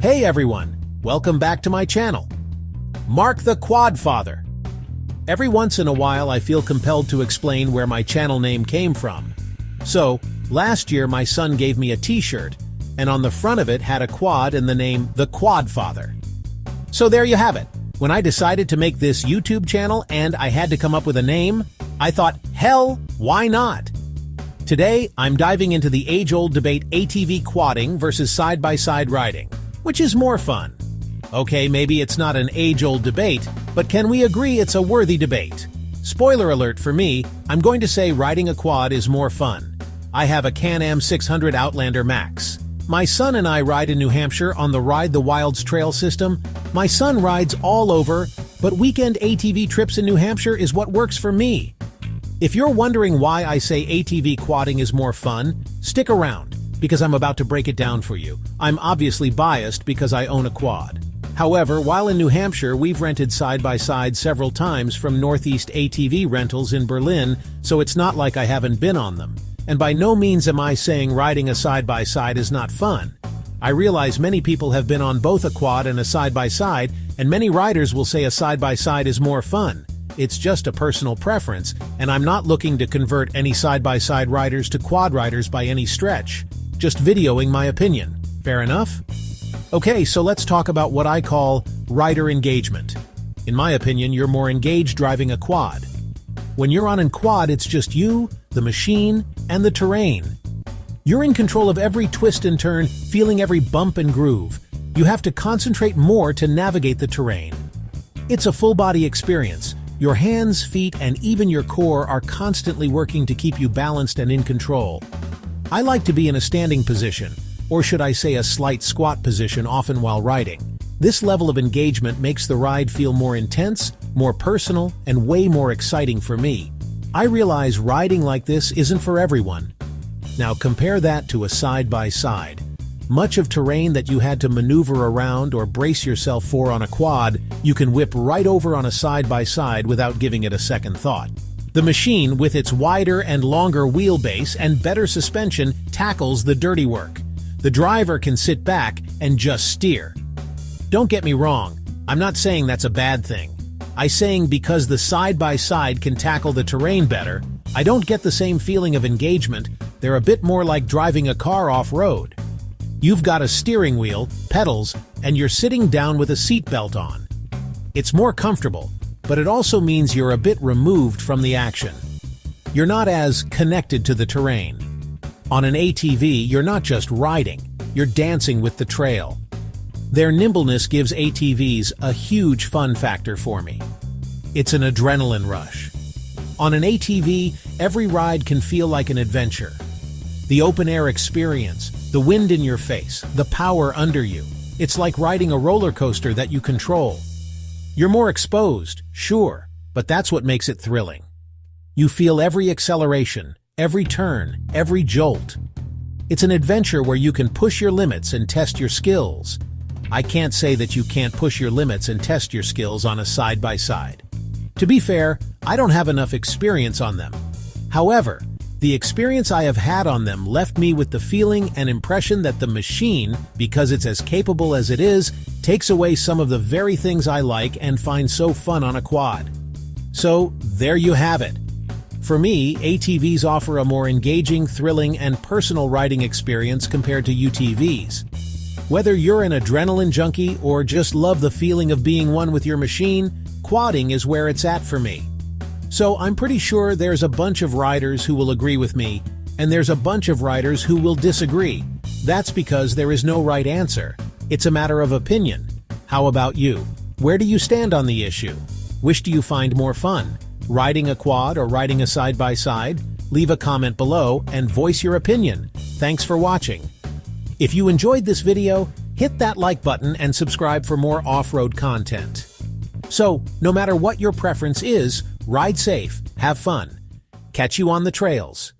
Hey everyone, welcome back to my channel. Mark the Quad Father. Every once in a while I feel compelled to explain where my channel name came from. So, last year my son gave me a t-shirt, and on the front of it had a quad and the name The Quad Father. So there you have it. When I decided to make this YouTube channel and I had to come up with a name, I thought, hell, why not? Today, I'm diving into the age-old debate ATV quadding versus side-by-side riding. Which is more fun? Okay, maybe it's not an age-old debate, but can we agree it's a worthy debate? Spoiler alert for me, I'm going to say riding a quad is more fun. I have a Can-Am 600 Outlander Max. My son and I ride in New Hampshire on the Ride the Wilds trail system. My son rides all over, but weekend ATV trips in New Hampshire is what works for me. If you're wondering why I say ATV quadding is more fun, stick around, because I'm about to break it down for you. I'm obviously biased because I own a quad. However, while in New Hampshire, we've rented side-by-side several times from Northeast ATV Rentals in Berlin, so it's not like I haven't been on them. And by no means am I saying riding a side-by-side is not fun. I realize many people have been on both a quad and a side-by-side, and many riders will say a side-by-side is more fun. It's just a personal preference, and I'm not looking to convert any side-by-side riders to quad riders by any stretch. Just videoing my opinion. Fair enough? Okay, so let's talk about what I call rider engagement. In my opinion, you're more engaged driving a quad. When you're on a quad, it's just you, the machine, and the terrain. You're in control of every twist and turn, feeling every bump and groove. You have to concentrate more to navigate the terrain. It's a full-body experience. Your hands, feet, and even your core are constantly working to keep you balanced and in control. I like to be in a standing position, or should I say a slight squat position often while riding. This level of engagement makes the ride feel more intense, more personal, and way more exciting for me. I realize riding like this isn't for everyone. Now compare that to a side-by-side. Much of terrain that you had to maneuver around or brace yourself for on a quad, you can whip right over on a side-by-side without giving it a second thought. The machine, with its wider and longer wheelbase and better suspension, tackles the dirty work. The driver can sit back and just steer. Don't get me wrong, I'm not saying that's a bad thing. I'm saying because the side-by-side can tackle the terrain better, I don't get the same feeling of engagement. They're a bit more like driving a car off-road. You've got a steering wheel, pedals, and you're sitting down with a seatbelt on. It's more comfortable, but it also means you're a bit removed from the action. You're not as connected to the terrain. On an ATV, you're not just riding, you're dancing with the trail. Their nimbleness gives ATVs a huge fun factor for me. It's an adrenaline rush. On an ATV, every ride can feel like an adventure. The open-air experience, the wind in your face, the power under you. It's like riding a roller coaster that you control. You're more exposed, sure, but that's what makes it thrilling. You feel every acceleration, every turn, every jolt. It's an adventure where you can push your limits and test your skills. I can't say that you can't push your limits and test your skills on a side-by-side. To be fair, I don't have enough experience on them. However, the experience I have had on them left me with the feeling and impression that the machine, because it's as capable as it is, takes away some of the very things I like and find so fun on a quad. So, there you have it. For me, ATVs offer a more engaging, thrilling, and personal riding experience compared to UTVs. Whether you're an adrenaline junkie or just love the feeling of being one with your machine, quadding is where it's at for me. So I'm pretty sure there's a bunch of riders who will agree with me, and there's a bunch of riders who will disagree. That's because there is no right answer. It's a matter of opinion. How about you? Where do you stand on the issue? Which do you find more fun? Riding a quad or riding a side-by-side? Leave a comment below and voice your opinion. Thanks for watching. If you enjoyed this video, hit that like button and subscribe for more off-road content. So, no matter what your preference is, ride safe, have fun. Catch you on the trails.